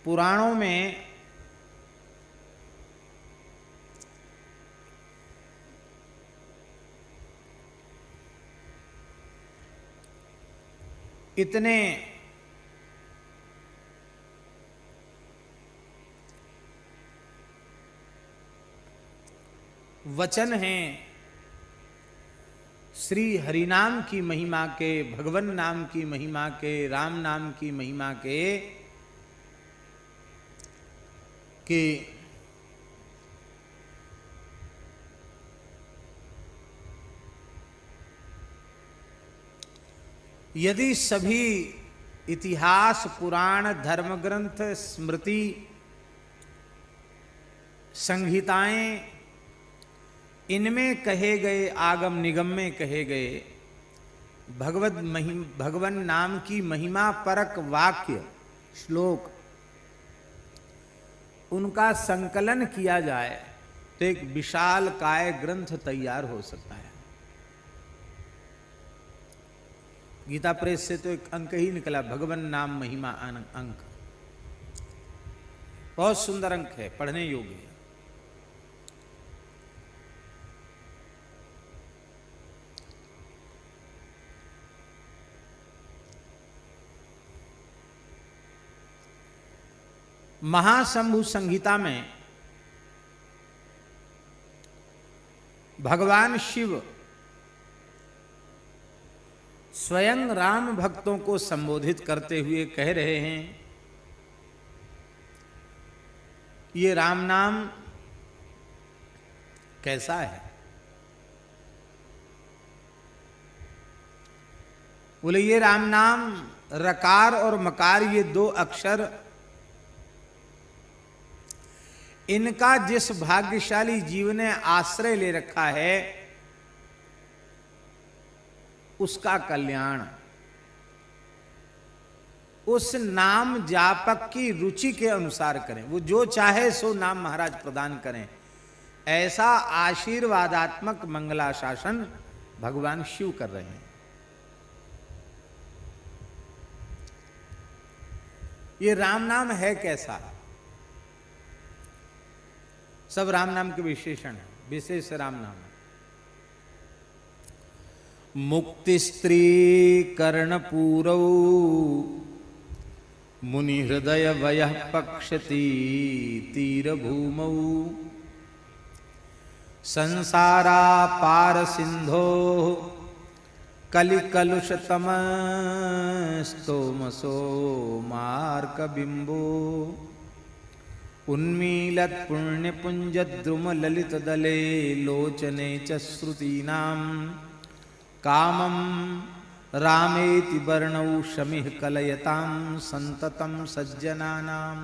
पुराणों में इतने वचन हैं श्री हरिनाम की महिमा के, भगवन नाम की महिमा के, राम नाम की महिमा के, कि यदि सभी इतिहास, पुराण, धर्म ग्रंथ, स्मृति, संहिताएं, इनमें कहे गए, आगम निगम में कहे गए भगवन नाम की महिमा परक वाक्य, श्लोक, उनका संकलन किया जाए तो एक विशाल काय ग्रंथ तैयार हो सकता है। गीता प्रेस से तो एक अंक ही निकला, भगवन नाम महिमा अंक, बहुत सुंदर अंक है, पढ़ने योग्य है। महाशंभु संहिता में भगवान शिव स्वयं राम भक्तों को संबोधित करते हुए कह रहे हैं, ये राम नाम कैसा है? बोले ये राम नाम, रकार और मकार, ये दो अक्षर, इनका जिस भाग्यशाली जीव ने आश्रय ले रखा है उसका कल्याण उस नाम जापक की रुचि के अनुसार करें। वो जो चाहे सो नाम महाराज प्रदान करें, ऐसा आशीर्वादात्मक मंगलाशासन भगवान शिव कर रहे हैं। ये राम नाम है कैसा? सब राम नाम के विशेषण है, विशेष राम नाम है। मुक्ति स्त्री कर्णपूरौ मुनि हृदय वयः पक्षती तीर भूमौ संसारा पार सिंधो कलि कलुषतम स्तोमसो मार्क बिंबो उन्मीलत पुण्य पुंज द्रुम ललित दले लोचने च श्रुतीनां कामं रामेति वर्णौ शमिः कलयतां संततम सज्जनानां।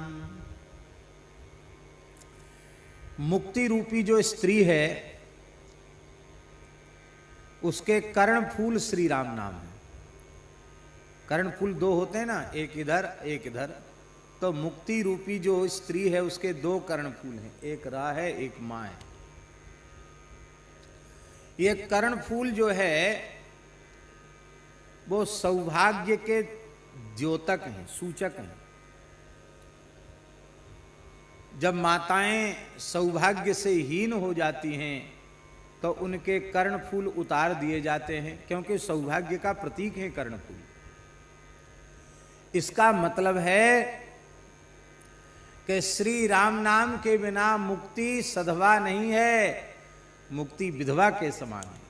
मुक्ति रूपी जो स्त्री है उसके कर्णफूल श्री राम नाम है। कर्णफूल दो होते हैं ना, एक इधर एक इधर, तो मुक्ति रूपी जो स्त्री है उसके दो कर्णफूल हैं, एक रा है एक मां है। ये कर्णफूल जो है वो सौभाग्य के द्योतक हैं, सूचक हैं। जब माताएं सौभाग्य से हीन हो जाती हैं तो उनके कर्णफूल उतार दिए जाते हैं, क्योंकि सौभाग्य का प्रतीक है कर्णफूल। इसका मतलब है कि श्री राम नाम के बिना मुक्ति सधवा नहीं है, मुक्ति विधवा के समान है,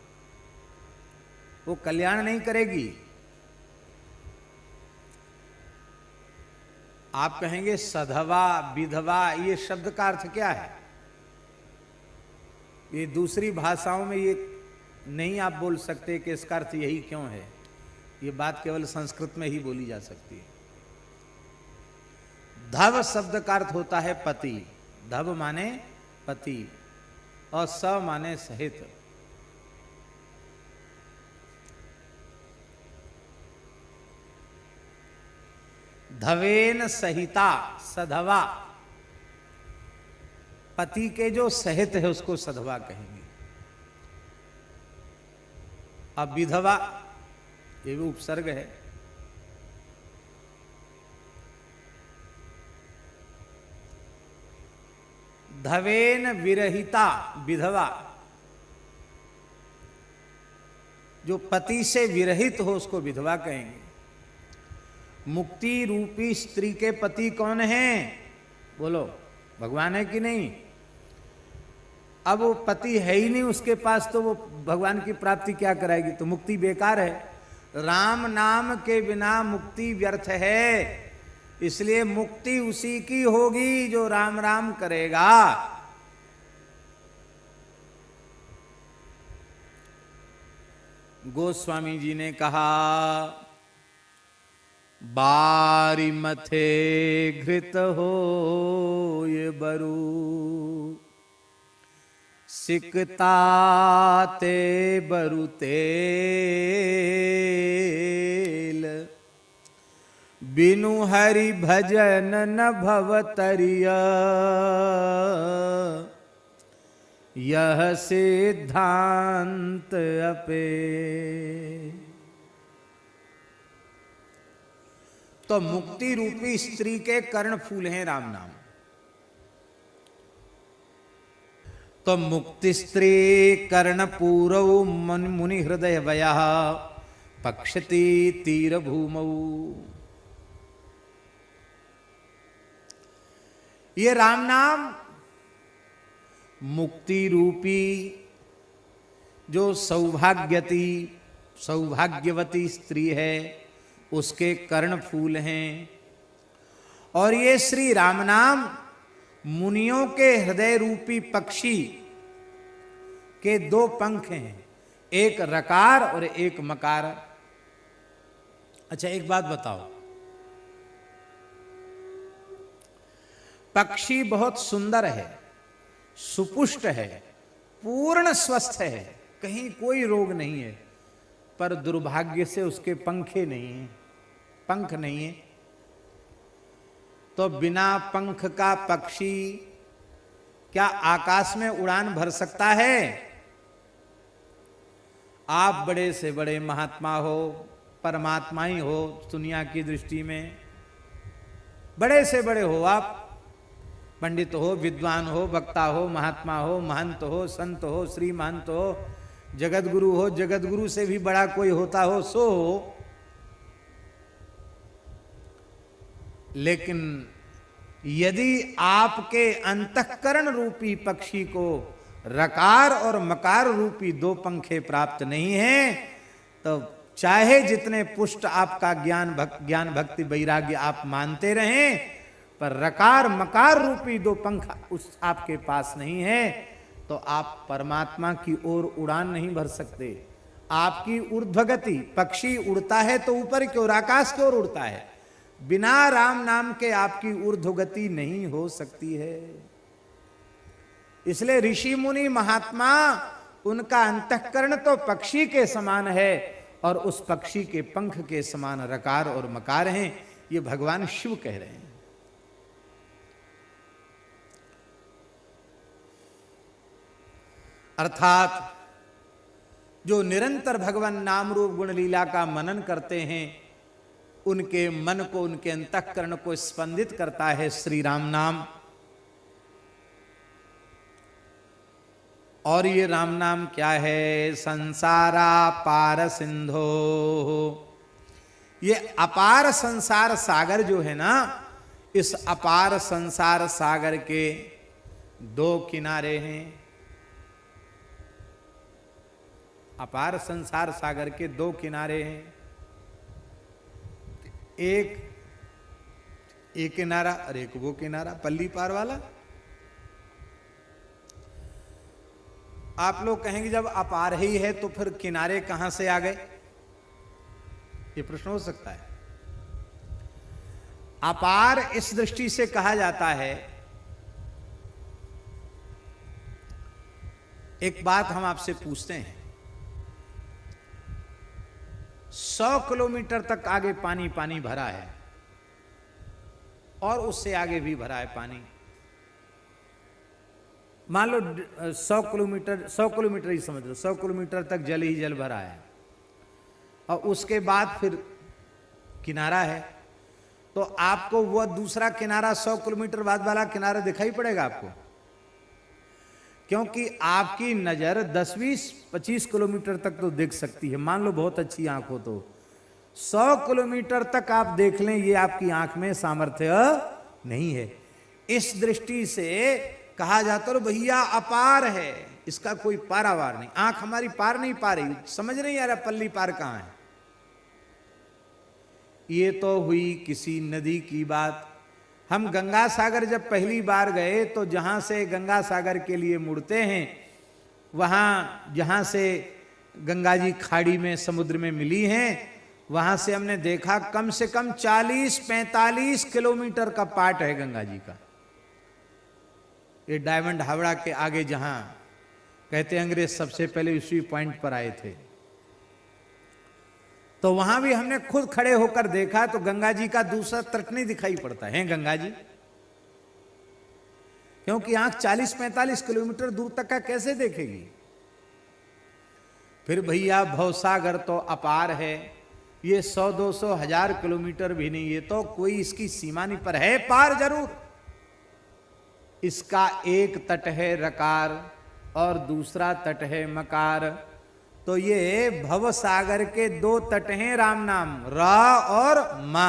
वो कल्याण नहीं करेगी। आप कहेंगे सधवा विधवा, ये शब्द का अर्थ क्या है? ये दूसरी भाषाओं में ये नहीं आप बोल सकते कि इसका अर्थ यही क्यों है। ये बात केवल संस्कृत में ही बोली जा सकती है। धव शब्द का अर्थ होता है पति, धव माने पति और स माने सहित। धवेन सहिता, सधवा, पति के जो सहित है उसको सधवा कहेंगे। अब विधवा ये भी उपसर्ग है। धवेन विरहिता विधवा, जो पति से विरहित हो उसको विधवा कहेंगे। मुक्ति रूपी स्त्री के पति कौन हैं? बोलो, भगवान है कि नहीं? अब वो पति है ही नहीं उसके पास, तो वो भगवान की प्राप्ति क्या कराएगी? तो मुक्ति बेकार है। राम नाम के बिना मुक्ति व्यर्थ है। इसलिए मुक्ति उसी की होगी जो राम राम करेगा। गोस्वामी जी ने कहा, बारी मथे घृत हो ये बरु, सिकता ते बरु तेल, बिनु हरि भजन न भवतरिया, यह सिद्धांत अपे। तो मुक्ति रूपी स्त्री के कर्ण फूल हैं राम नाम। तो मुक्ति स्त्री कर्ण पूरव मुनि हृदय वय, पक्षती तीर भूमौ। ये राम नाम मुक्ति रूपी जो सौभाग्यवती स्त्री है उसके कर्ण फूल हैं। और ये श्री राम नाम मुनियों के हृदय रूपी पक्षी के दो पंख हैं, एक रकार और एक मकार। अच्छा एक बात बताओ, पक्षी बहुत सुंदर है, सुपुष्ट है, पूर्ण स्वस्थ है, कहीं कोई रोग नहीं है, पर दुर्भाग्य से उसके पंखे नहीं हैं, पंख नहीं है। तो बिना पंख का पक्षी क्या आकाश में उड़ान भर सकता है? आप बड़े से बड़े महात्मा हो, परमात्मा ही हो दुनिया की दृष्टि में, बड़े से बड़े हो आप, पंडित हो, विद्वान हो, वक्ता हो, महात्मा हो, महंत हो, संत हो, श्री महंत हो, जगत गुरु हो, जगत गुरु से भी बड़ा कोई होता हो सो हो, लेकिन यदि आपके अंतःकरण रूपी पक्षी को रकार और मकार रूपी दो पंखे प्राप्त नहीं हैं, तो चाहे जितने पुष्ट आपका ज्ञान भक्ति वैराग्य आप मानते रहें, पर रकार मकार रूपी दो पंख उस आपके पास नहीं है, तो आप परमात्मा की ओर उड़ान नहीं भर सकते। आपकी ऊर्ध्वगति, पक्षी उड़ता है तो ऊपर की ओर, आकाश की ओर उड़ता है, बिना राम नाम के आपकी ऊर्ध्वगति नहीं हो सकती है। इसलिए ऋषि मुनि महात्मा, उनका अंतःकरण तो पक्षी के समान है और उस पक्षी के पंख के समान रकार और मकार हैं। ये भगवान शिव कह रहे हैं। अर्थात जो निरंतर भगवान नाम रूप गुण लीला का मनन करते हैं, उनके मन को, उनके अंतःकरण को स्पंदित करता है श्री राम नाम। और ये राम नाम क्या है? संसारा पार सिंधो, ये अपार संसार सागर जो है ना, इस अपार संसार सागर के दो किनारे हैं। अपार संसार सागर के दो किनारे हैं, एक किनारा और एक वो किनारा, पल्ली पार वाला। आप लोग कहेंगे जब अपार ही है तो फिर किनारे कहां से आ गए? ये प्रश्न हो सकता है। अपार इस दृष्टि से कहा जाता है, एक बात हम आपसे पूछते हैं, 100 किलोमीटर तक आगे पानी पानी भरा है और उससे आगे भी भरा है पानी। मान लो 100 किलोमीटर ही समझ लो, 100 किलोमीटर तक जल ही जल भरा है और उसके बाद फिर किनारा है, तो आपको वह दूसरा किनारा 100 किलोमीटर बाद वाला किनारा दिखाई पड़ेगा आपको? क्योंकि आपकी नजर 10-20-25 किलोमीटर तक तो देख सकती है, मान लो बहुत अच्छी आंख हो तो 100 किलोमीटर तक आप देख लें, ये आपकी आंख में सामर्थ्य नहीं है। इस दृष्टि से कहा जाता है भैया अपार है, इसका कोई पारावार नहीं, आंख हमारी पार नहीं पा रही, समझ नहीं आ रहा पल्ली पार कहां है। ये तो हुई किसी नदी की बात। हम गंगा सागर जब पहली बार गए तो जहां से गंगा सागर के लिए मुड़ते हैं, वहां जहां से गंगा जी खाड़ी में समुद्र में मिली हैं, वहां से हमने देखा कम से कम 40-45 किलोमीटर का पाट है गंगा जी का। ये डायमंड हावड़ा के आगे जहां कहते हैं अंग्रेज सबसे पहले उसी पॉइंट पर आए थे, तो वहां भी हमने खुद खड़े होकर देखा तो गंगा जी का दूसरा तट नहीं दिखाई पड़ता है गंगा जी, क्योंकि आंख 40-45 किलोमीटर दूर तक का कैसे देखेगी। फिर भैया भवसागर तो अपार है, ये 100-200-1000 किलोमीटर भी नहीं, ये तो कोई इसकी सीमा नहीं, पर है पार जरूर। इसका एक तट है रकार और दूसरा तट है मकार, तो ये भव सागर के 2 तट हैं राम नाम, रा और मा।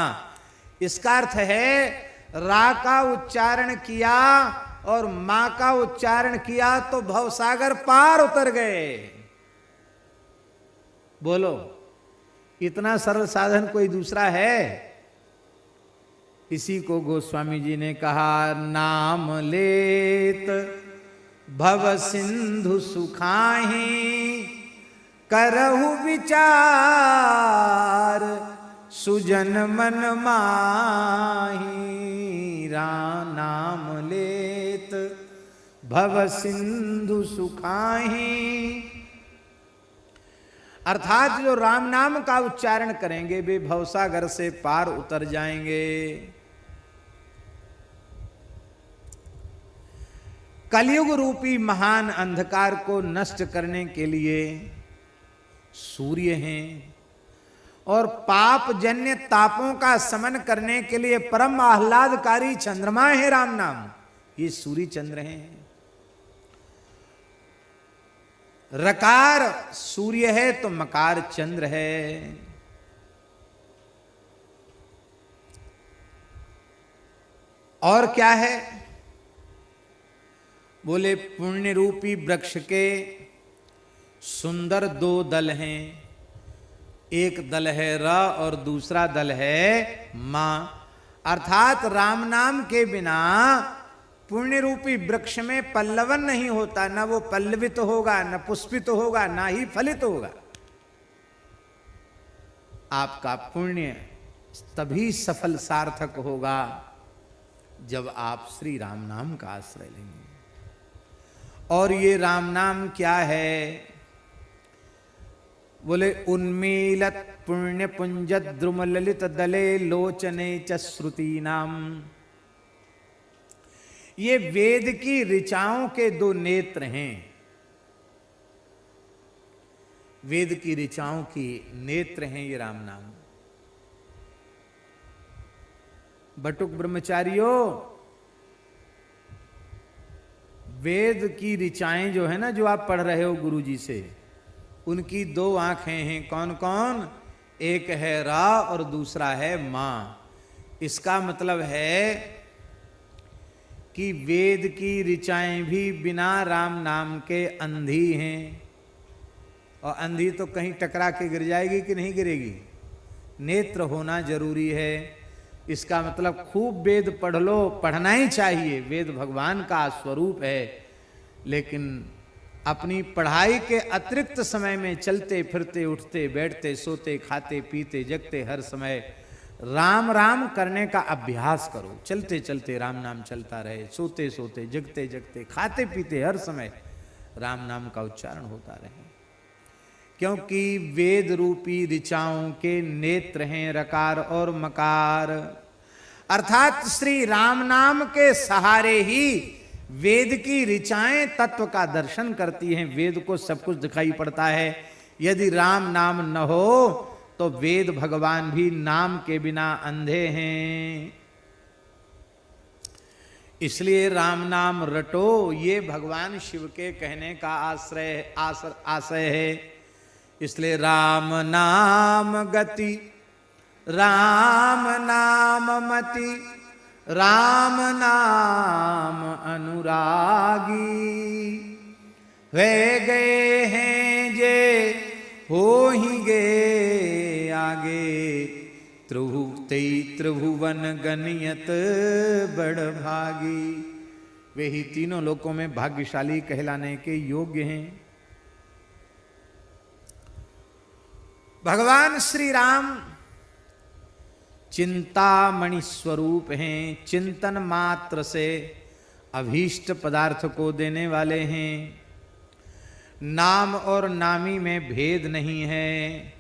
इसका अर्थ है रा का उच्चारण किया और मां का उच्चारण किया तो भव सागर पार उतर गए। बोलो इतना सरल साधन कोई दूसरा है? इसी को गोस्वामी जी ने कहा, नाम लेत भव सिंधु सुखाही करहु विचार सुजन मन माही। नाम लेत भव सिंधु सुखाही, अर्थात जो राम नाम का उच्चारण करेंगे वे भवसागर से पार उतर जाएंगे। कलयुग रूपी महान अंधकार को नष्ट करने के लिए सूर्य हैं और पाप जन्य तापों का समन करने के लिए परम आह्लादकारी चंद्रमा है राम नाम, ये सूर्य चंद्र हैं। रकार सूर्य है तो मकार चंद्र है। और क्या है? बोले पुण्य रूपी वृक्ष के सुंदर 2 दल हैं, एक दल है र और दूसरा दल है मा। अर्थात राम नाम के बिना पुण्य रूपी वृक्ष में पल्लवन नहीं होता, न वो पल्लवित होगा, न पुष्पित होगा, ना ही फलित होगा। आपका पुण्य तभी सफल सार्थक होगा जब आप श्री राम नाम का आश्रय लेंगे। और ये राम नाम क्या है? बोले उन्मीलत पुण्य पुंज द्रुम ललित दले लोचने च श्रुति नाम। ये वेद की ऋचाओं के 2 नेत्र हैं, वेद की ऋचाओं की नेत्र हैं ये राम नाम। बटुक ब्रह्मचारियों, वेद की ऋचाएं जो है ना, जो आप पढ़ रहे हो गुरुजी से, उनकी 2 आंखें हैं। कौन कौन? एक है रा और दूसरा है मां। इसका मतलब है कि वेद की ऋचाएं भी बिना राम नाम के अंधी हैं। और अंधी तो कहीं टकरा के गिर जाएगी कि नहीं गिरेगी? नेत्र होना जरूरी है। इसका मतलब खूब वेद पढ़ लो, पढ़ना ही चाहिए, वेद भगवान का स्वरूप है। लेकिन अपनी पढ़ाई के अतिरिक्त समय में चलते फिरते उठते बैठते सोते खाते पीते जगते हर समय राम राम करने का अभ्यास करो। चलते चलते राम नाम चलता रहे, सोते सोते जगते जगते खाते पीते हर समय राम नाम का उच्चारण होता रहे। क्योंकि वेद रूपी ऋचाओं के नेत्र हैं रकार और मकार। अर्थात श्री राम नाम के सहारे ही वेद की ऋचाएं तत्व का दर्शन करती हैं। वेद को सब कुछ दिखाई पड़ता है। यदि राम नाम न हो तो वेद भगवान भी नाम के बिना अंधे हैं। इसलिए राम नाम रटो, ये भगवान शिव के कहने का आशय है। इसलिए राम नाम गति, राम नाम मति, राम नाम अनुरागी, वे गए हैं जे हो ही गए आगे, त्रिभुवन गनियत बड़ भागी। वे ही तीनों लोकों में भाग्यशाली कहलाने के योग्य हैं। भगवान श्री राम चिंतामणि स्वरूप हैं। चिंतन मात्र से अभीष्ट पदार्थ को देने वाले हैं। नाम और नामी में भेद नहीं है।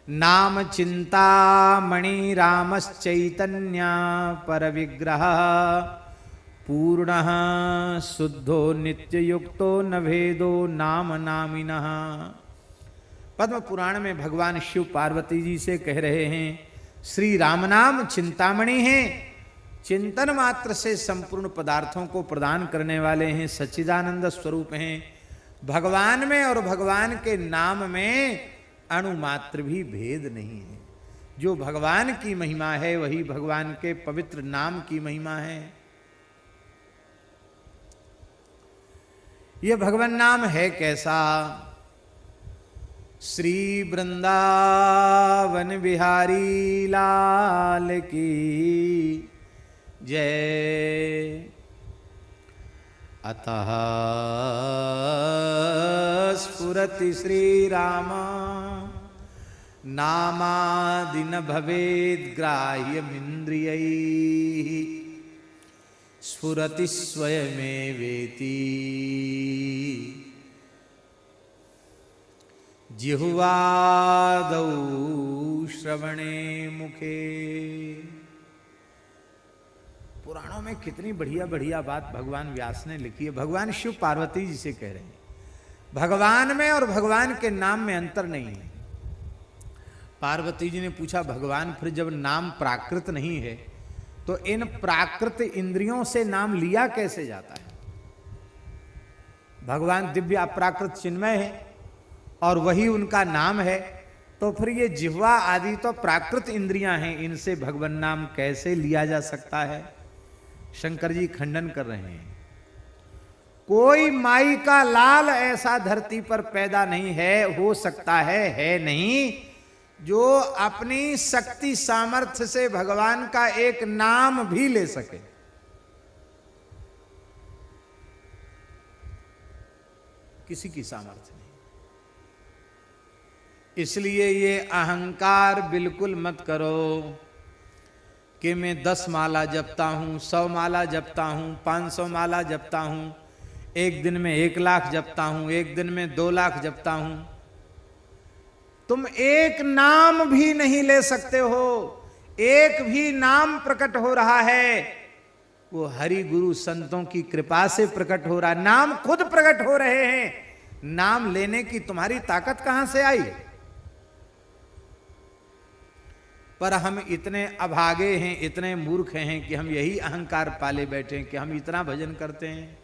नाम चिंतामणि रामश्चैतन्य पर विग्रह, पूर्णः शुद्धो नित्ययुक्तो न भेदो नाम नामिनः। पद्म पुराण में भगवान शिव पार्वती जी से कह रहे हैं, श्री राम नाम चिंतामणि हैं, चिंतन मात्र से संपूर्ण पदार्थों को प्रदान करने वाले हैं, सच्चिदानंद स्वरूप हैं। भगवान में और भगवान के नाम में अणुमात्र भी भेद नहीं है। जो भगवान की महिमा है वही भगवान के पवित्र नाम की महिमा है। यह भगवान नाम है कैसा? श्री वृंदावन बिहारी लाल की जय। अतः स्फुरति श्री राम नामादि न भवेद् ग्राह्यमिन्द्रियैः, स्फुरति स्वयमेवेति जिह्वादौ श्रवणे मुखे। पुराणों में कितनी बढ़िया बढ़िया बात भगवान व्यास ने लिखी है। भगवान शिव पार्वती जी से कह रहे हैं, भगवान में और भगवान के नाम में अंतर नहीं है। पार्वती जी ने पूछा, भगवान फिर जब नाम प्राकृत नहीं है तो इन प्राकृत इंद्रियों से नाम लिया कैसे जाता है? भगवान दिव्य अप्राकृत चिन्मय है और वही उनका नाम है, तो फिर ये जिह्वा आदि तो प्राकृत इंद्रियां हैं, इनसे भगवान नाम कैसे लिया जा सकता है? शंकर जी खंडन कर रहे हैं। कोई माई का लाल ऐसा धरती पर पैदा नहीं है, हो सकता है नहीं, जो अपनी शक्ति सामर्थ्य से भगवान का एक नाम भी ले सके। किसी की सामर्थ्य नहीं। इसलिए ये अहंकार बिल्कुल मत करो कि मैं 10 माला जपता हूं, 100 माला जपता हूं, 500 माला जपता हूं, एक दिन में 1 लाख जपता हूं, एक दिन में 2 लाख जपता हूं। तुम एक नाम भी नहीं ले सकते हो। एक भी नाम प्रकट हो रहा है वो हरि गुरु संतों की कृपा से प्रकट हो रहा है। नाम खुद प्रकट हो रहे हैं, नाम लेने की तुम्हारी ताकत कहां से आई? पर हम इतने अभागे हैं, इतने मूर्ख हैं कि हम यही अहंकार पाले बैठे हैं कि हम इतना भजन करते हैं।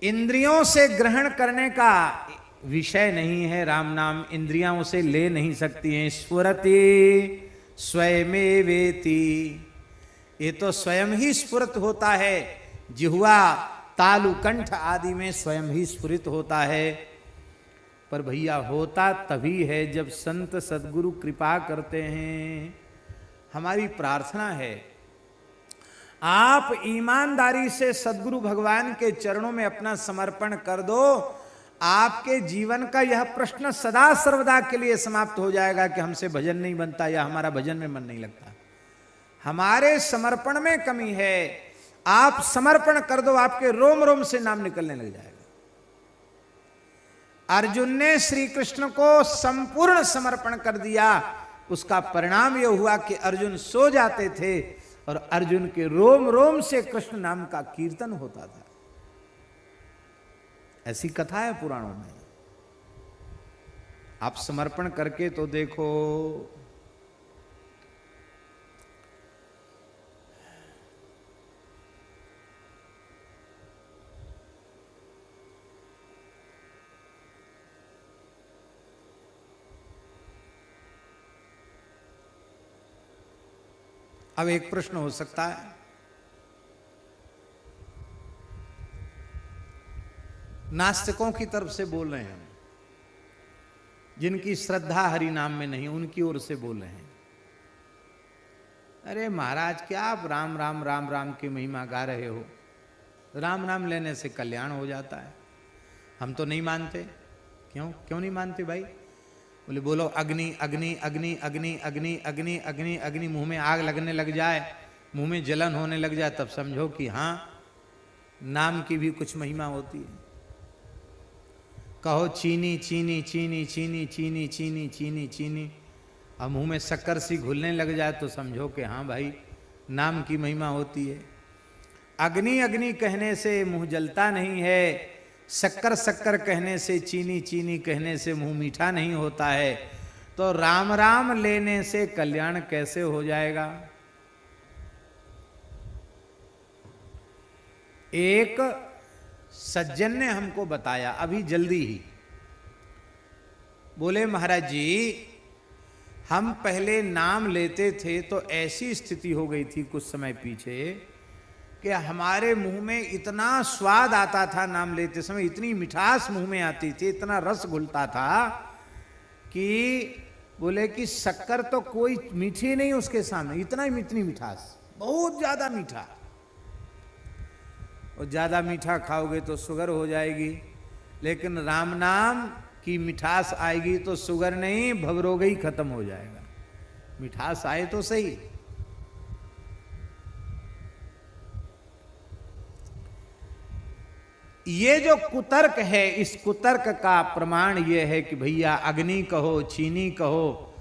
इंद्रियों से ग्रहण करने का विषय नहीं है राम नाम, इंद्रियां उसे ले नहीं सकती हैं। स्फुरति स्वयमेवेति, ये तो स्वयं ही स्फुरत होता है। जिह्वा तालु कंठ आदि में स्वयं ही स्फुरित होता है। पर भैया होता तभी है जब संत सद्गुरु कृपा करते हैं। हमारी प्रार्थना है आप ईमानदारी से सद्गुरु भगवान के चरणों में अपना समर्पण कर दो। आपके जीवन का यह प्रश्न सदा सर्वदा के लिए समाप्त हो जाएगा कि हमसे भजन नहीं बनता या हमारा भजन में मन नहीं लगता। हमारे समर्पण में कमी है। आप समर्पण कर दो, आपके रोम रोम से नाम निकलने लग जाएगा। अर्जुन ने श्री कृष्ण को संपूर्ण समर्पण कर दिया। उसका परिणाम यह हुआ कि अर्जुन सो जाते थे और अर्जुन के रोम रोम से कृष्ण नाम का कीर्तन होता था। ऐसी कथा है पुराणों में। आप समर्पण करके तो देखो। अब एक प्रश्न हो सकता है, नास्तिकों की तरफ से बोल रहे हैं हम, जिनकी श्रद्धा हरि नाम में नहीं, उनकी ओर से बोल रहे हैं। अरे महाराज, क्या आप राम राम राम राम की महिमा गा रहे हो? राम नाम लेने से कल्याण हो जाता है। हम तो नहीं मानते। क्यों नहीं मानते भाई? बोले बोलो अग्नि अग्नि अग्नि अग्नि अग्नि अग्नि अग्नि अग्नि, मुंह में आग लगने लग जाए, मुंह में जलन होने लग जाए, तब समझो कि हाँ, नाम की भी कुछ महिमा होती है। कहो चीनी चीनी चीनी चीनी चीनी चीनी चीनी चीनी, अब मुंह में शक्कर सी घुलने लग जाए तो समझो कि हाँ भाई, नाम की महिमा होती है। अग्नि अग्नि कहने से मुंह जलता नहीं है, शक्कर शक्कर कहने से, चीनी चीनी कहने से मुंह मीठा नहीं होता है। तो राम राम लेने से कल्याण कैसे हो जाएगा? एक सज्जन ने हमको बताया अभी जल्दी ही, बोले महाराज जी, हम पहले नाम लेते थे तो ऐसी स्थिति हो गई थी कुछ समय पीछे कि हमारे मुंह में इतना स्वाद आता था, नाम लेते समय इतनी मिठास मुंह में आती थी, इतना रस घुलता था कि बोले कि शक्कर तो कोई मीठी नहीं उसके सामने, इतनी मिठास, बहुत ज्यादा मीठा। और ज्यादा मीठा खाओगे तो शुगर हो जाएगी, लेकिन राम नाम की मिठास आएगी तो शुगर नहीं, भवरोग ही खत्म हो जाएगा। मिठास आए तो सही। ये जो कुतर्क है, इस कुतर्क का प्रमाण ये है कि भैया अग्नि कहो, चीनी कहो,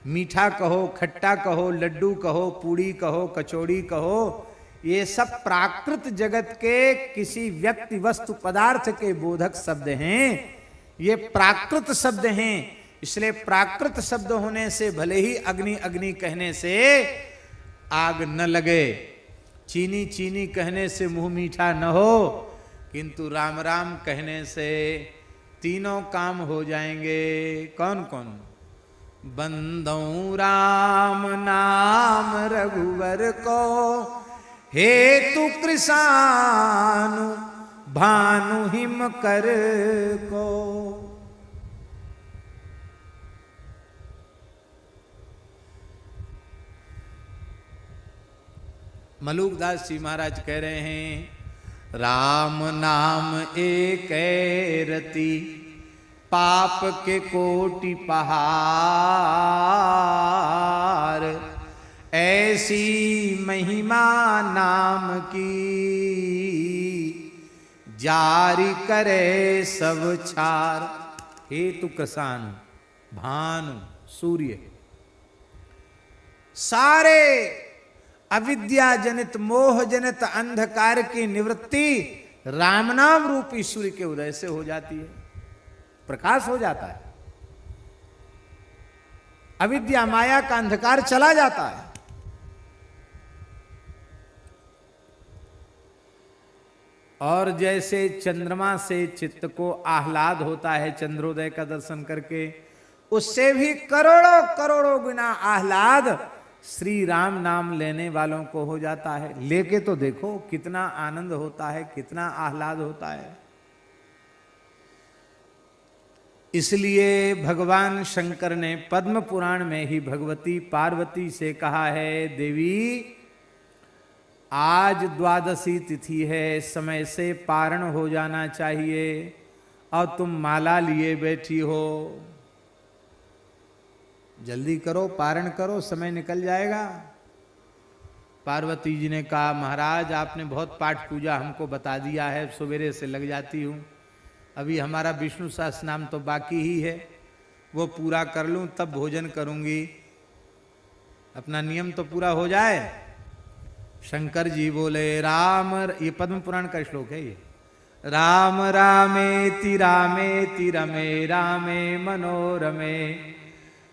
मीठा कहो, खट्टा कहो, लड्डू कहो, पूड़ी कहो, कचौड़ी कहो, ये सब प्राकृत जगत के किसी व्यक्ति वस्तु पदार्थ के बोधक शब्द हैं। ये प्राकृत शब्द हैं, इसलिए प्राकृत शब्द होने से भले ही अग्नि अग्नि कहने से आग न लगे, चीनी चीनी कहने से मुंह मीठा न हो, किंतु राम राम कहने से तीनों काम हो जाएंगे। कौन कौन? बंदौ राम नाम रघुवर को, हेतु कृषानु भानु हिम कर को। मलूकदास जी महाराज कह रहे हैं, राम नाम एक रति, पाप के कोटि पहाड़, ऐसी महिमा नाम की, जारी करे सब छार। हेतु कृषानु, भानु, सूर्य, सारे अविद्या जनित मोह जनित अंधकार की निवृत्ति राम नाम रूपी सूर्य के उदय से हो जाती है, प्रकाश हो जाता है, अविद्या माया का अंधकार चला जाता है। और जैसे चंद्रमा से चित्त को आह्लाद होता है चंद्रोदय का दर्शन करके, उससे भी करोड़ों करोड़ों गुना आह्लाद श्री राम नाम लेने वालों को हो जाता है। लेके तो देखो कितना आनंद होता है, कितना आह्लाद होता है। इसलिए भगवान शंकर ने पद्म पुराण में ही भगवती पार्वती से कहा है, देवी आज द्वादशी तिथि है, समय से पारण हो जाना चाहिए, और तुम माला लिए बैठी हो, जल्दी करो, पारण करो, समय निकल जाएगा। पार्वती जी ने कहा, महाराज आपने बहुत पाठ पूजा हमको बता दिया है, सवेरे से लग जाती हूँ, अभी हमारा विष्णु सहस्त्र नाम तो बाकी ही है, वो पूरा कर लूँ तब भोजन करूँगी, अपना नियम तो पूरा हो जाए। शंकर जी बोले, राम, ये पद्म पुराण का श्लोक है ये, राम रामेति रामेति रमे रामे मनोरमे,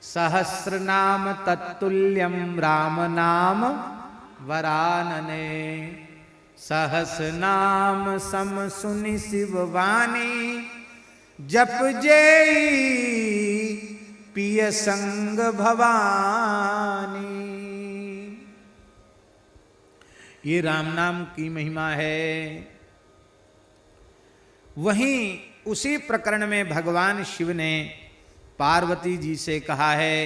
सहस्र नाम तत्तुल्यम राम नाम वरानने, सहस नाम सम सुनि शिव वाणी, जप जेई पिय संग भवानी। ये राम नाम की महिमा है। वहीं उसी प्रकरण में भगवान शिव ने पार्वती जी से कहा है,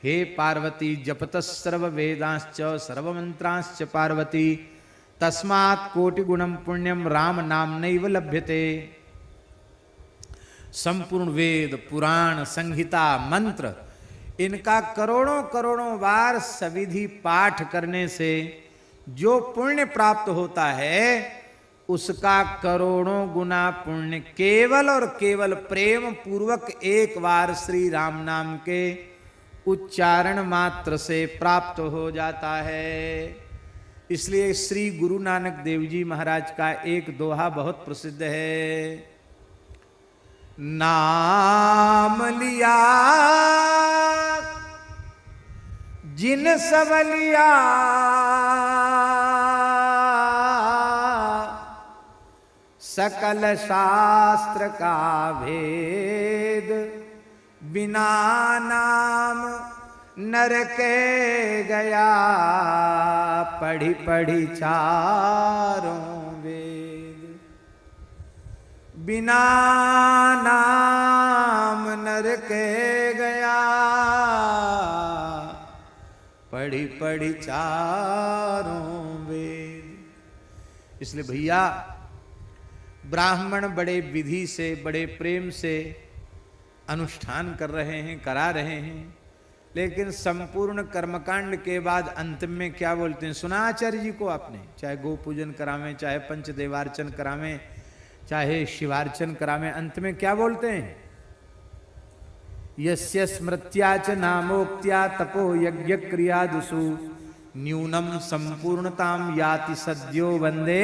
हे पार्वती जपत सर्व वेदांश्च सर्व मंत्रांश्च पार्वती तस्मात् कोटि गुणम पुण्यम राम नाम नैव लभ्यते। संपूर्ण वेद पुराण संहिता मंत्र इनका करोड़ों करोड़ों बार सविधि पाठ करने से जो पुण्य प्राप्त होता है उसका करोड़ों गुना पुण्य केवल और केवल प्रेम पूर्वक एक बार श्री राम नाम के उच्चारण मात्र से प्राप्त हो जाता है। इसलिए श्री गुरु नानक देव जी महाराज का एक दोहा बहुत प्रसिद्ध है, नाम लिया जिन सवलिया सकल शास्त्र का भेद, बिना नाम नर के गया पढ़ी पढ़ी चारों वेद। बिना नाम नर के गया पढ़ी पढ़ी चारों वेद। इसलिए भैया ब्राह्मण बड़े विधि से बड़े प्रेम से अनुष्ठान कर रहे हैं, करा रहे हैं, लेकिन संपूर्ण कर्मकांड के बाद अंतिम में क्या बोलते हैं? सुना आचार्य जी को आपने? चाहे गो पूजन करावें, चाहे पंचदेवार्चन करावें, चाहे शिवार्चन करावें, अंत में क्या बोलते हैं? यस्य स्मृत्या च नामोक्त्या तपो यज्ञ क्रियादुषु न्यूनम संपूर्णताम याति सद्यो वंदे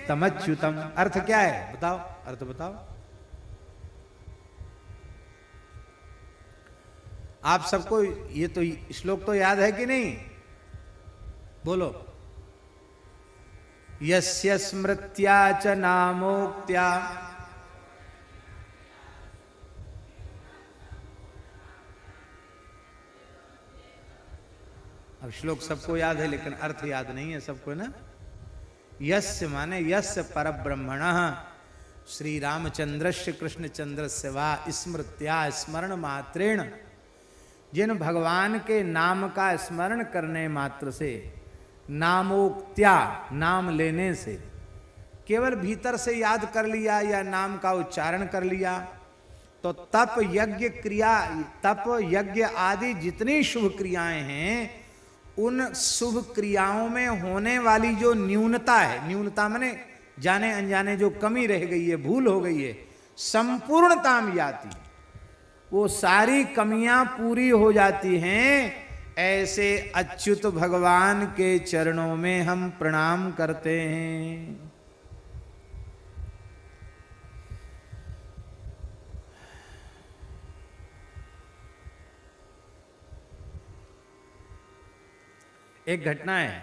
तमच्युतम। अर्थ क्या है बताओ, अर्थ बताओ। आप सबको ये तो श्लोक तो याद है कि नहीं? बोलो। यस्य स्मृत्या च नामोक्त्या अब श्लोक सबको याद है लेकिन अर्थ याद नहीं है सबको ना। यस्य माने यस्य परब्रह्मणः श्री रामचंद्रस्य कृष्णचंद्रस्य वा स्मृत्या स्मरण मात्रेण, जिन भगवान के नाम का स्मरण करने मात्र से, नामोक्त्या नाम लेने से, केवल भीतर से याद कर लिया या नाम का उच्चारण कर लिया तो तप यज्ञ क्रिया, तप यज्ञ आदि जितनी शुभ क्रियाएं हैं उन शुभ क्रियाओं में होने वाली जो न्यूनता है, न्यूनता माने जाने अनजाने जो कमी रह गई है, भूल हो गई है, संपूर्णता में आती, वो सारी कमियां पूरी हो जाती हैं। ऐसे अच्युत भगवान के चरणों में हम प्रणाम करते हैं। एक घटना है,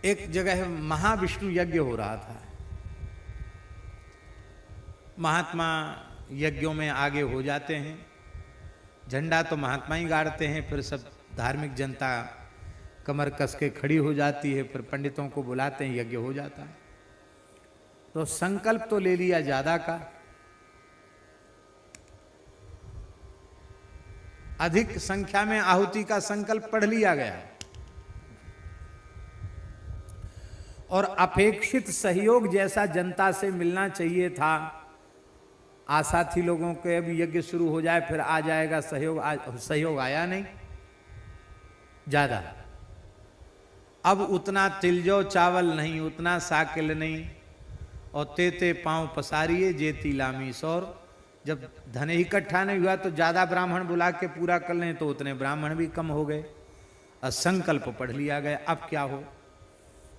एक जगह महाविष्णु यज्ञ हो रहा था। महात्मा यज्ञों में आगे हो जाते हैं, झंडा तो महात्मा ही गाड़ते हैं, फिर सब धार्मिक जनता कमर कस के खड़ी हो जाती है, फिर पंडितों को बुलाते हैं, यज्ञ हो जाता है। तो संकल्प तो ले लिया ज्यादा का, अधिक संख्या में आहुति का संकल्प पढ़ लिया गया और अपेक्षित सहयोग जैसा जनता से मिलना चाहिए था, आशा थी लोगों के अब यज्ञ शुरू हो जाए फिर आ जाएगा सहयोग, सहयोग आया नहीं ज्यादा। अब उतना तिलजो चावल नहीं, उतना साकिल नहीं, और तेते पांव पसारिए जेती लामी सौर। जब धन इकट्ठा नहीं हुआ तो ज्यादा ब्राह्मण बुला के पूरा कर लें तो उतने ब्राह्मण भी कम हो गए और संकल्प पढ़ लिया गया। अब क्या हो?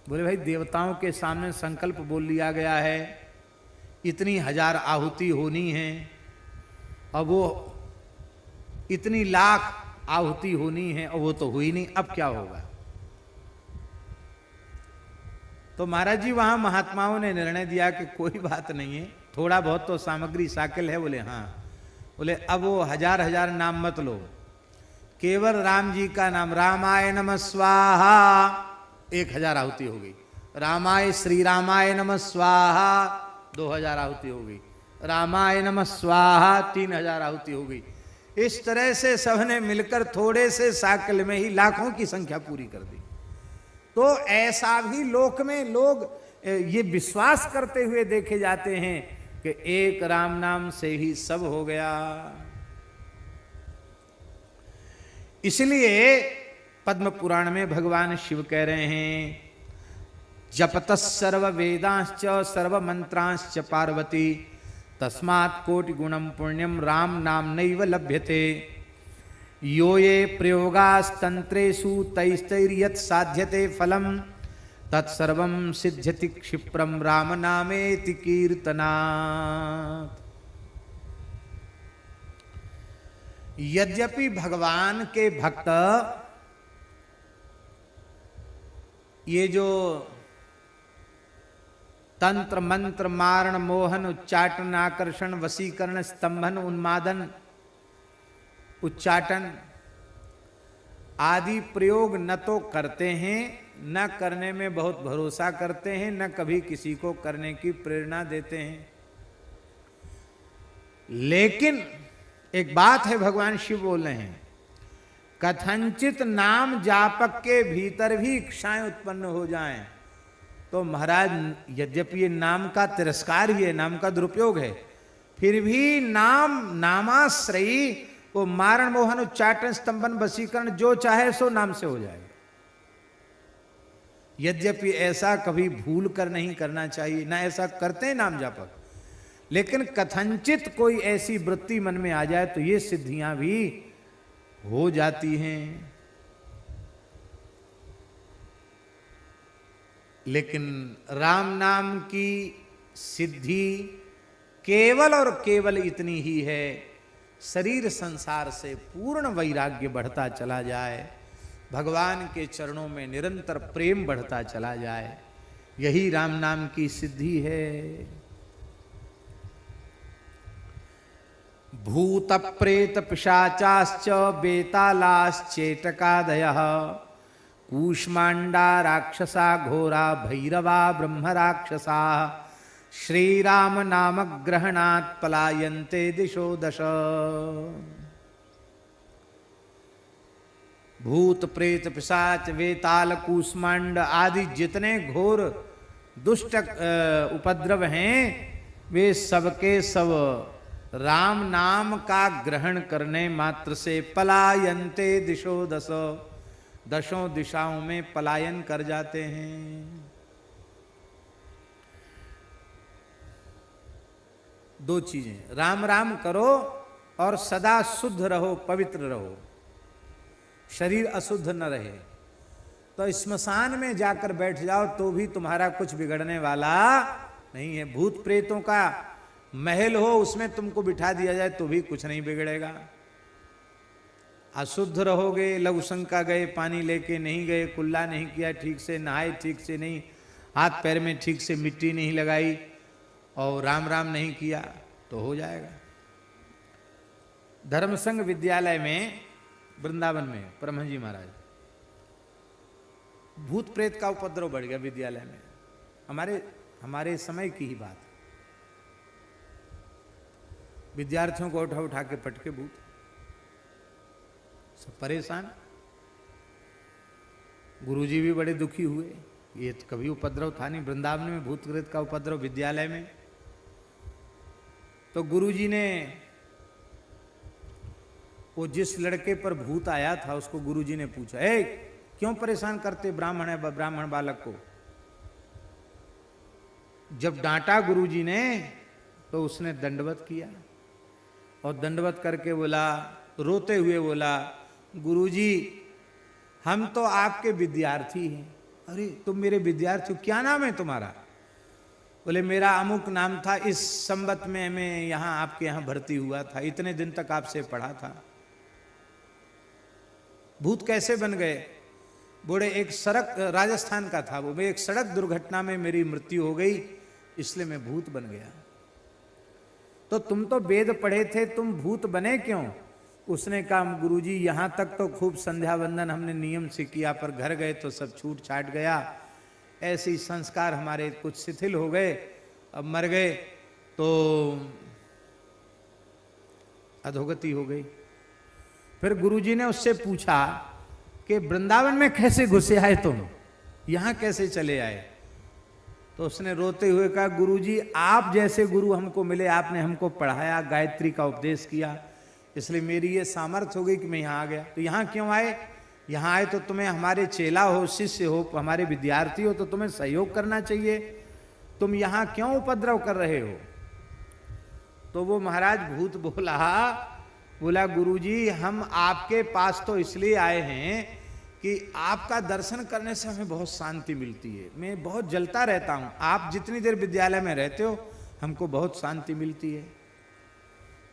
बोले भाई देवताओं के सामने संकल्प बोल लिया गया है, इतनी हजार आहुति होनी है और वो इतनी लाख आहुति होनी है और वो तो हुई नहीं, अब क्या होगा? तो महाराज जी वहां महात्माओं ने निर्णय दिया कि कोई बात नहीं है, थोड़ा बहुत तो सामग्री साकिल है। बोले हाँ। बोले अब वो हजार हजार नाम मत लो, केवल राम जी का नाम, रामाय नमः स्वाहा 1000 आहुति हो गई, रामाय श्री रामाय नमः स्वाहा 2000 आहुति हो गई, रामाय नमः स्वाहा 3000 आहुति हो गई। इस तरह से सबने मिलकर थोड़े से साकल में ही लाखों की संख्या पूरी कर दी। तो ऐसा भी लोक में लोग ये विश्वास करते हुए देखे जाते हैं कि एक राम नाम से ही सब हो गया। इसलिए पद्म पुराण में भगवान शिव कह रहे हैं, जपतः सर्व वेदांश्च सर्व मंत्रांश्च पार्वती तस्मात् कोटि गुणम पुण्यम राम नाम नैव लभ्यते, यो ये प्रयोगास्तंत्रेषु तैस्तैर्यत् साध्यते फलम तत्सर्वं सिद्ध्यति क्षिप्रम राम नामेति कीर्तनात्। यद्यपि भगवान के भक्त ये जो तंत्र मंत्र मारण मोहन उच्चाटन आकर्षण वशीकरण स्तंभन उन्मादन उच्चाटन आदि प्रयोग न तो करते हैं, न करने में बहुत भरोसा करते हैं, न कभी किसी को करने की प्रेरणा देते हैं। लेकिन एक बात है, भगवान शिव बोल रहे हैं, कथंचित नाम जापक के भीतर भी इच्छाएं उत्पन्न हो जाएं तो महाराज, यद्यपि ये नाम का तिरस्कार ही है, नाम का दुरुपयोग है, फिर भी नामाश्रयी वो मारण मोहन उच्चाटन स्तंभन वशीकरण जो चाहे सो नाम से हो जाएगा। यद्यपि ऐसा कभी भूल कर नहीं करना चाहिए, ना ऐसा करते हैं नाम जापक, लेकिन कथंचित कोई ऐसी वृत्ति मन में आ जाए तो ये सिद्धियां भी हो जाती हैं। लेकिन राम नाम की सिद्धि केवल और केवल इतनी ही है, शरीर संसार से पूर्ण वैराग्य बढ़ता चला जाए, भगवान के चरणों में निरंतर प्रेम बढ़ता चला जाए, यही राम नाम की सिद्धि है। भूत प्रेत पिशाचाश्च बेतालाश्चेटकादयः कूष्मांडा राक्षसा घोरा भैरवा ब्रह्म राक्षसा श्रीराम नाम ग्रहणात् पलायन्ते दिशो दश। भूत प्रेत पिशाच वेताल कूष्मांड आदि जितने घोर दुष्ट उपद्रव हैं, वे सबके सब राम नाम का ग्रहण करने मात्र से पलायन्ते दिशो दश, दशों दिशाओं में पलायन कर जाते हैं। दो चीजें, राम राम करो और सदा शुद्ध रहो, पवित्र रहो, शरीर अशुद्ध न रहे। तो स्मशान में जाकर बैठ जाओ तो भी तुम्हारा कुछ बिगड़ने वाला नहीं है। भूत प्रेतों का महल हो, उसमें तुमको बिठा दिया जाए तो भी कुछ नहीं बिगड़ेगा। अशुद्ध रहोगे, लघु शंका गए, पानी लेके नहीं गए, कुल्ला नहीं किया ठीक से, नहाए ठीक से नहीं, हाथ पैर में ठीक से मिट्टी नहीं लगाई और राम राम नहीं किया तो हो जाएगा। धर्मसंघ विद्यालय में वृंदावन में परमहंस जी महाराज, भूत प्रेत का उपद्रव बढ़ गया विद्यालय में। हमारे समय की ही बात, विद्यार्थियों को उठा उठा के पटके भूत, सब परेशान। गुरुजी भी बड़े दुखी हुए, ये तो कभी उपद्रव था नहीं वृंदावन में, भूत प्रेत का उपद्रव विद्यालय में। तो गुरुजी ने वो जिस लड़के पर भूत आया था उसको गुरुजी ने पूछा, ए क्यों परेशान करते ब्राह्मण बालक को। जब डांटा गुरुजी ने तो उसने दंडवत किया और दंडवत करके बोला, रोते हुए बोला, गुरुजी हम तो आपके विद्यार्थी हैं। अरे तुम मेरे विद्यार्थी हो, क्या नाम है तुम्हारा? बोले मेरा अमुक नाम था, इस संवत में मैं यहाँ आपके यहाँ भर्ती हुआ था, इतने दिन तक आपसे पढ़ा था। भूत कैसे बन गए? बोले एक सड़क, राजस्थान का था वो, एक सड़क दुर्घटना में मेरी मृत्यु हो गई, इसलिए मैं भूत बन गया। तो तुम तो वेद पढ़े थे, तुम भूत बने क्यों? उसने कहा गुरुजी यहाँ तक तो खूब संध्या वंदन हमने नियम से किया, पर घर गए तो सब छूट छाट गया, ऐसे ही संस्कार हमारे कुछ शिथिल हो गए, अब मर गए तो अधोगति हो गई। फिर गुरुजी ने उससे पूछा कि वृंदावन में कैसे घुसे आए तुम, यहां कैसे चले आए? तो उसने रोते हुए कहा गुरुजी आप जैसे गुरु हमको मिले, आपने हमको पढ़ाया, गायत्री का उपदेश किया, इसलिए मेरी ये सामर्थ्य हो गई कि मैं यहाँ आ गया। तो यहाँ क्यों आए? यहाँ आए तो तुम्हें हमारे चेला हो, शिष्य हो, हमारे विद्यार्थी हो, तो तुम्हें सहयोग करना चाहिए, तुम यहाँ क्यों उपद्रव कर रहे हो? तो वो महाराज भूत बोला गुरुजी हम आपके पास तो इसलिए आए हैं कि आपका दर्शन करने से हमें बहुत शांति मिलती है, मैं बहुत जलता रहता हूं, आप जितनी देर विद्यालय में रहते हो हमको बहुत शांति मिलती है।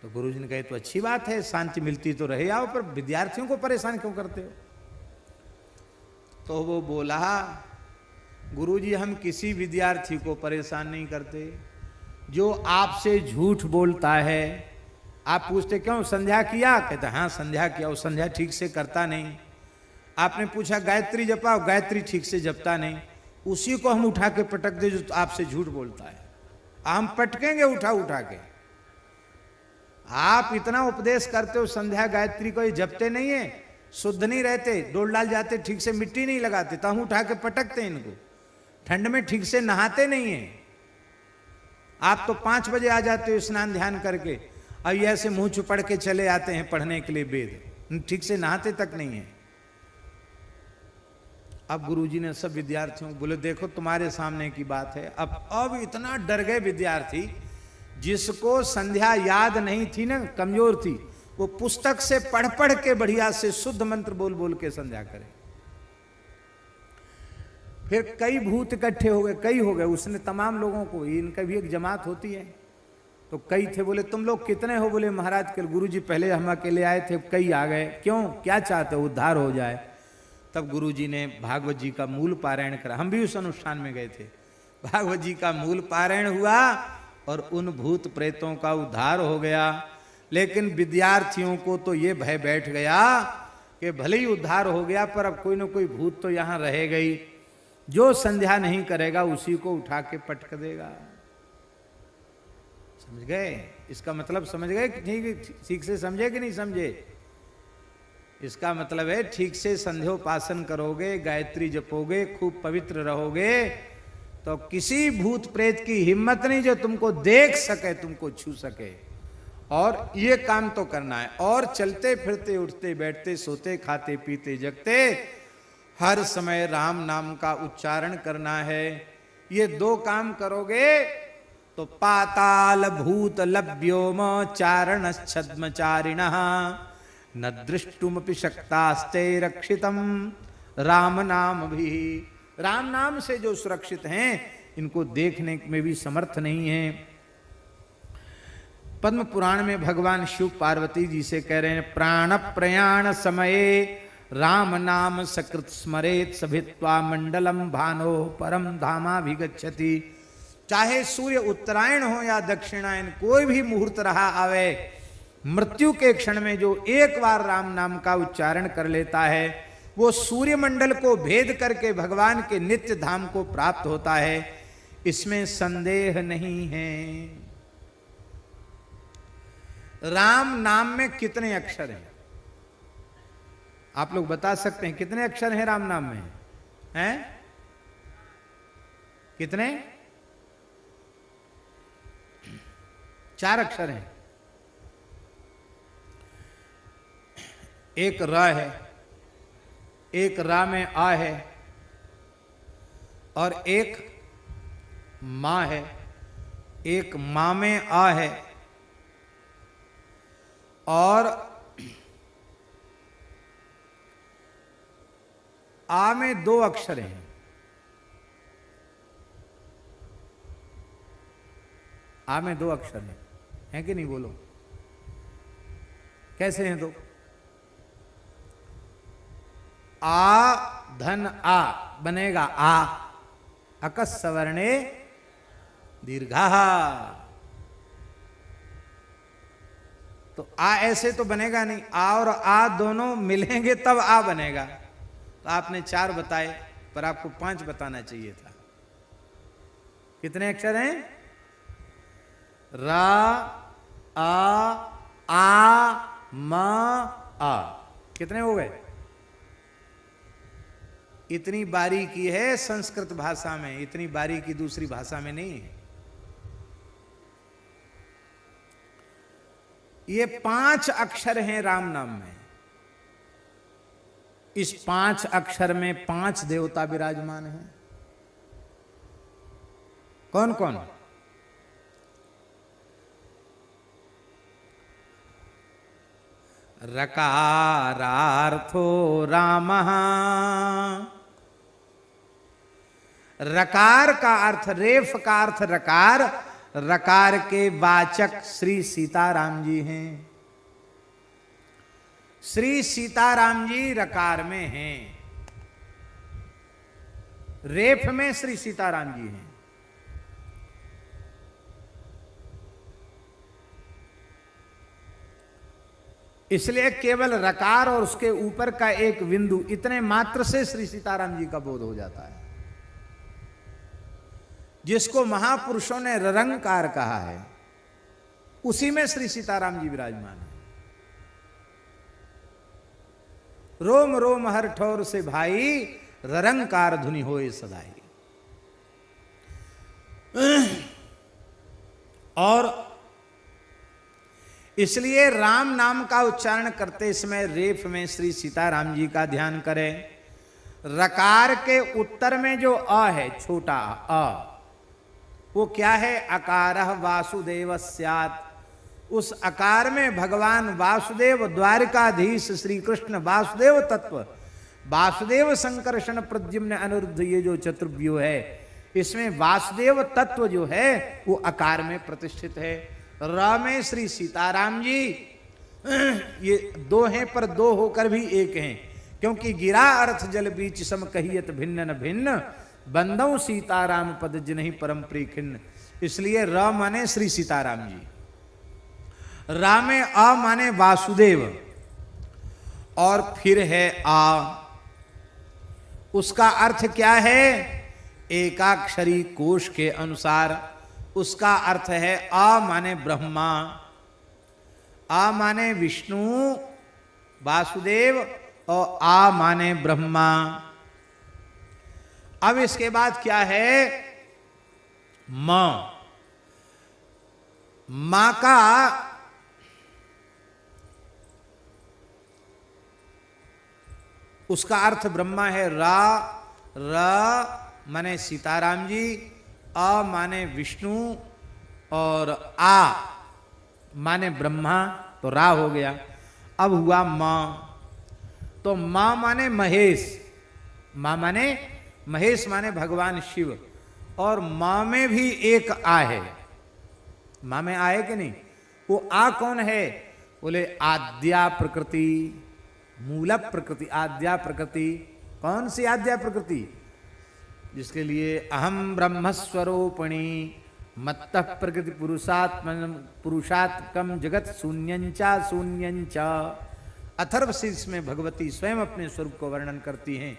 तो गुरुजी ने कहे तो अच्छी बात है, शांति मिलती तो रहे आओ, पर विद्यार्थियों को परेशान क्यों करते हो? तो वो बोला गुरुजी हम किसी विद्यार्थी को परेशान नहीं करते, जो आपसे झूठ बोलता है, आप पूछते क्यों संध्या किया, कहते हाँ संध्या किया, वो संध्या ठीक से करता नहीं। आपने पूछा गायत्री जपा, गायत्री ठीक से जपता नहीं, उसी को हम उठा के पटक दे जो आपसे झूठ बोलता है, हम पटकेंगे उठा उठा के। आप इतना उपदेश करते हो संध्या गायत्री को, ये जपते नहीं है, शुद्ध नहीं रहते, डोल डाल जाते, ठीक से मिट्टी नहीं लगाते, तो हम उठा के पटकते हैं इनको। ठंड में ठीक से नहाते नहीं है, आप तो 5 बजे आ जाते हो स्नान ध्यान करके, और ये ऐसे मुंह चुपड़ के चले आते हैं पढ़ने के लिए वेद, ठीक से नहाते तक नहीं है। अब गुरुजी ने सब विद्यार्थियों बोले देखो तुम्हारे सामने की बात है। अब इतना डर गए विद्यार्थी, जिसको संध्या याद नहीं थी ना, कमजोर थी, वो पुस्तक से पढ़ पढ़ के बढ़िया से शुद्ध मंत्र बोल बोल के संध्या करे। फिर कई भूत इकट्ठे हो गए, कई हो गए, उसने तमाम लोगों को, इनका भी एक जमात होती है, तो कई थे, बोले तुम लोग कितने हो? बोले महाराज कल गुरुजी पहले हम अकेले आए थे, कई आ गए, क्यों क्या चाहते हो उद्धार हो जाए? तब गुरुजी ने भागवत जी का मूल पारायण करा, हम भी उस अनुष्ठान में गए थे, भागवत जी का मूल पारायण हुआ और उन भूत प्रेतों का उद्धार हो गया। लेकिन विद्यार्थियों को तो ये भय बैठ गया कि भले ही उद्धार हो गया पर अब कोई ना कोई भूत तो यहां रह गई, जो संध्या नहीं करेगा उसी को उठा के पटक देगा। समझ गए? इसका मतलब समझ गए कि ठीक से समझे कि नहीं समझे? इसका मतलब है ठीक से संध्योपासन करोगे, गायत्री जपोगे, खूब पवित्र रहोगे, तो किसी भूत प्रेत की हिम्मत नहीं जो तुमको देख सके, तुमको छू सके। और ये काम तो करना है, और चलते फिरते उठते बैठते सोते खाते पीते जगते हर समय राम नाम का उच्चारण करना है। ये 2 काम करोगे तो पाताल भूत लभ्योम चारण छद्मचारिणः न दृष्टुमपि शक्तास्ते रक्षितम राम नाम भी। राम नाम से जो सुरक्षित हैं इनको देखने में भी समर्थ नहीं है। पद्म पुराण में भगवान शिव पार्वती जी से कह रहे हैं प्राण प्रयाण समये राम नाम सकृत स्मरेत सभित्वा मंडलम भानो परम धामा विगच्छति। चाहे सूर्य उत्तरायण हो या दक्षिणायन, कोई भी मुहूर्त रहा आवे, मृत्यु के क्षण में जो एक बार राम नाम का उच्चारण कर लेता है वो सूर्यमंडल को भेद करके भगवान के नित्य धाम को प्राप्त होता है, इसमें संदेह नहीं है। राम नाम में कितने अक्षर हैं? आप लोग बता सकते हैं कितने अक्षर हैं राम नाम में? हैं कितने? 4 अक्षर हैं। एक र है, एक रा में आ है, और एक मां है, एक मां में आ है, और आ में 2 अक्षर हैं। आ में 2 अक्षर हैं कि नहीं? बोलो कैसे हैं 2? आ धन आ बनेगा आ, अकस सवर्णे दीर्घा। तो आ ऐसे तो बनेगा नहीं, आ और आ दोनों मिलेंगे तब आ बनेगा। तो आपने 4 बताए, पर आपको 5 बताना चाहिए था। कितने अक्षर हैं? रा, आ, म, आ। कितने हो गए? इतनी बारीकी है संस्कृत भाषा में, इतनी बारीकी दूसरी भाषा में नहीं है। ये 5 अक्षर हैं राम नाम में। इस 5 अक्षर में 5 देवता विराजमान हैं। कौन कौन? रकारार्थो रामः। रकार का अर्थ, रेफ का अर्थ रकार, रकार के वाचक श्री सीताराम जी हैं। श्री सीताराम जी रकार में हैं, रेफ में श्री सीताराम जी हैं। इसलिए केवल रकार और उसके ऊपर का एक बिंदु, इतने मात्र से श्री सीताराम जी का बोध हो जाता है। जिसको महापुरुषों ने ररंकार कहा है, उसी में श्री सीताराम जी विराजमान है। रोम रोम हर ठौर से भाई, ररंकार धुनि होए सदाई। और इसलिए राम नाम का उच्चारण करते समय रेफ में श्री सीताराम जी का ध्यान करें। रकार के उत्तर में जो अ है, छोटा अ, वो क्या है? अकारः वासुदेव स्यात्। उस अकार में भगवान वासुदेव, द्वारिकाधीश श्री कृष्ण वासुदेव तत्व, वासुदेव संकर्षण प्रद्युम्न अनिरुद्ध, ये जो चतुर्व्यूह है, इसमें वासुदेव तत्व जो है वो आकार में प्रतिष्ठित है। र में श्री सीताराम जी, ये 2 हैं पर 2 होकर भी एक हैं, क्योंकि गिरा अर्थ जल बीच सम कहियत भिन्न न भिन्न, बंदौ सीताराम पद जिन्हीं परम प्रिय खिन्न। इसलिए र माने श्री सीताराम जी, रा में अ माने वासुदेव, और फिर है आ। उसका अर्थ क्या है? एकाक्षरी कोश के अनुसार उसका अर्थ है आ माने ब्रह्मा, आ माने विष्णु वासुदेव, और आ माने ब्रह्मा। अब इसके बाद क्या है? मां। मां का उसका अर्थ ब्रह्मा है। रा, र माने सीताराम जी, अ माने विष्णु, और आ माने ब्रह्मा, तो रा हो गया। अब हुआ मां। तो मां माने महेश, मां माने महेश माने भगवान शिव, और मां में भी एक आ है। मां में आ है कि नहीं? वो आ कौन है? बोले आद्या प्रकृति, मूल प्रकृति, आद्या प्रकृति। कौन सी आद्या प्रकृति? जिसके लिए अहम ब्रह्मस्वरूपिणी मत्तः प्रकृति पुरुषात्मकम जगत शून्यंचा शून्यंचा। अथर्वशीर्ष में भगवती स्वयं अपने स्वरूप को वर्णन करती हैं।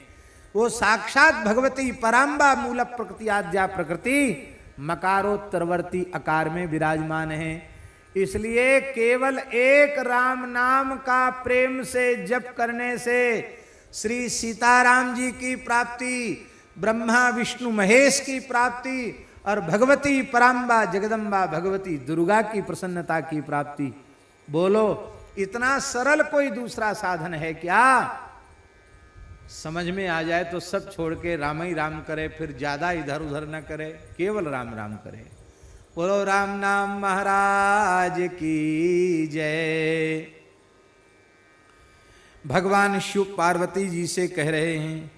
वो साक्षात भगवती पराम्बा मूल प्रकृति आद्या प्रकृति मकारोत्तरवर्ती आकार में विराजमान है। इसलिए केवल एक राम नाम का प्रेम से जप करने से श्री सीताराम जी की प्राप्ति, ब्रह्मा विष्णु महेश की प्राप्ति, और भगवती पराम्बा जगदम्बा भगवती दुर्गा की प्रसन्नता की प्राप्ति। बोलो, इतना सरल कोई दूसरा साधन है क्या? समझ में आ जाए तो सब छोड़ के राम ही राम करे, फिर ज्यादा इधर उधर न करे, केवल राम राम करे। बोलो राम नाम महाराज की जय। भगवान शिव पार्वती जी से कह रहे हैं।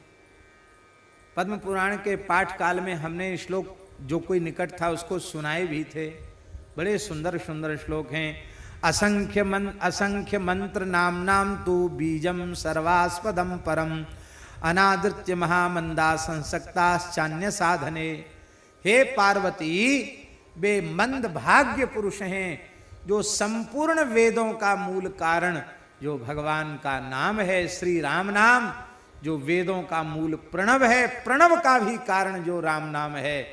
पद्म पुराण के पाठ काल में हमने श्लोक जो कोई निकट था उसको सुनाए भी थे। बड़े सुंदर सुंदर श्लोक हैं। असंख्य मंत्र नाम तु बीजम सर्वास्पदम परम अनादृत्य महामंदा संसक्ताश्चान्य साधने। हे पार्वती, वे मंद भाग्य पुरुष हैं जो संपूर्ण वेदों का मूल कारण जो भगवान का नाम है श्री राम नाम, जो वेदों का मूल प्रणव है, प्रणव का भी कारण जो राम नाम है,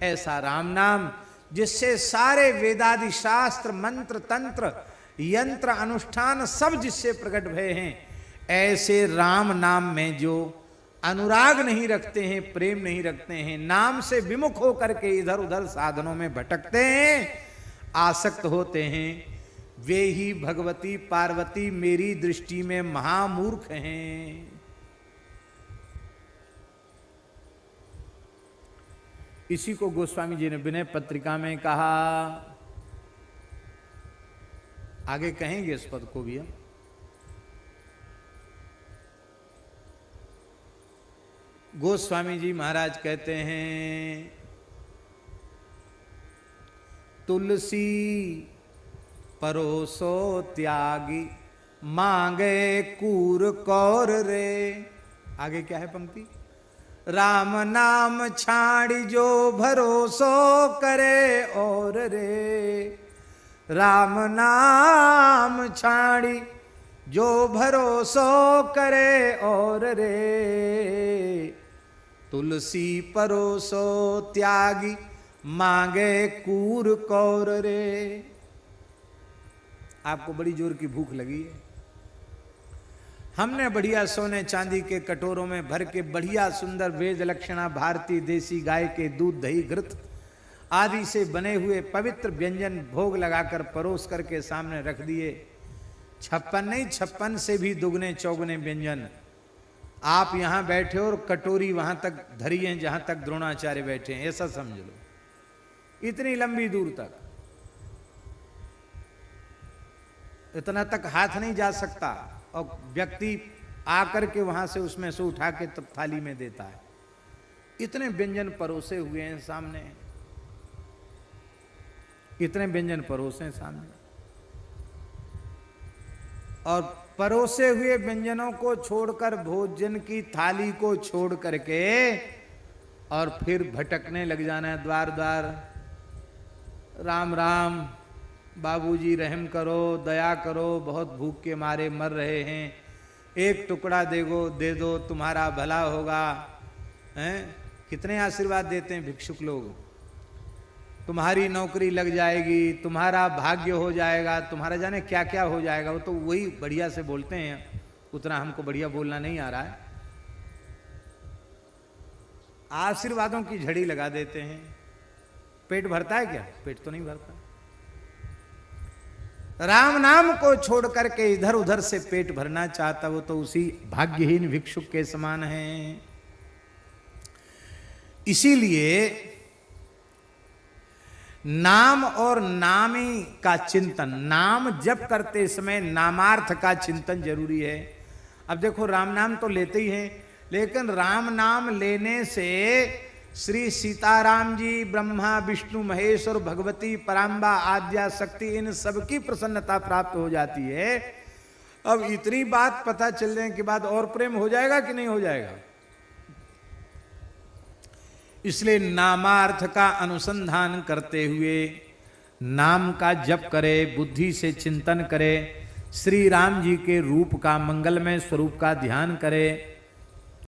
ऐसा राम नाम जिससे सारे वेदादि शास्त्र मंत्र तंत्र यंत्र अनुष्ठान सब जिससे प्रकट भय हैं, ऐसे राम नाम में जो अनुराग नहीं रखते हैं, प्रेम नहीं रखते हैं, नाम से विमुख होकर के इधर उधर साधनों में भटकते हैं, आसक्त होते हैं, वे ही भगवती पार्वती मेरी दृष्टि में महामूर्ख हैं। इसी को गोस्वामी जी ने विनय पत्रिका में कहा। आगे कहेंगे इस पद को भी हम। गोस्वामी जी महाराज कहते हैं, तुलसी परोसो त्यागी मांगे कूर कौर रे। आगे क्या है पंक्ति? राम नाम छाड़ी जो भरोसो करे और रे, राम नाम छाड़ी जो भरोसो करे और रे, तुलसी परोसो त्यागी मांगे कूर कौर रे। आपको बड़ी जोर की भूख लगी है, हमने बढ़िया सोने चांदी के कटोरों में भर के बढ़िया सुंदर वेद लक्षणा भारतीय देसी गाय के दूध दही घृत आदि से बने हुए पवित्र व्यंजन भोग लगाकर परोस करके सामने रख दिए। 56 नहीं 56 से भी दुगने चौगने व्यंजन। आप यहां बैठे और कटोरी वहां तक धरी है जहां तक द्रोणाचार्य बैठे हैं, ऐसा समझ लो, इतनी लंबी दूर तक, इतना तक हाथ नहीं जा सकता और व्यक्ति आकर के वहां से उसमें से उठा के तब थाली में देता है। इतने व्यंजन परोसे हुए हैं सामने, इतने व्यंजन परोसे हैं सामने, और परोसे हुए व्यंजनों को छोड़कर, भोजन की थाली को छोड़ करके और फिर भटकने लग जाना है द्वार द्वार। राम राम बाबूजी रहम करो, दया करो, बहुत भूख के मारे मर रहे हैं, एक टुकड़ा दे दो तुम्हारा भला होगा। हैं? कितने आशीर्वाद देते हैं भिक्षुक लोग, तुम्हारी नौकरी लग जाएगी, तुम्हारा भाग्य हो जाएगा, तुम्हारा जाने क्या क्या हो जाएगा। वो तो वही बढ़िया से बोलते हैं, उतना हमको बढ़िया बोलना नहीं आ रहा है। आशीर्वादों की झड़ी लगा देते हैं। पेट भरता है क्या? पेट तो नहीं भरता। राम नाम को छोड़ करके इधर उधर से पेट भरना चाहता, वो तो उसी भाग्यहीन भिक्षुक के समान है। इसीलिए नाम और नामी का चिंतन, नाम जप करते समय नामार्थ का चिंतन जरूरी है। अब देखो राम नाम तो लेते ही हैं, लेकिन राम नाम लेने से श्री सीताराम जी, ब्रह्मा विष्णु महेश और भगवती पराम्बा आद्या शक्ति, इन सबकी प्रसन्नता प्राप्त हो जाती है। अब इतनी बात पता चलने के बाद और प्रेम हो जाएगा कि नहीं हो जाएगा? इसलिए नामार्थ का अनुसंधान करते हुए नाम का जप करे, बुद्धि से चिंतन करे, श्री राम जी के रूप का, मंगलमय स्वरूप का ध्यान करे,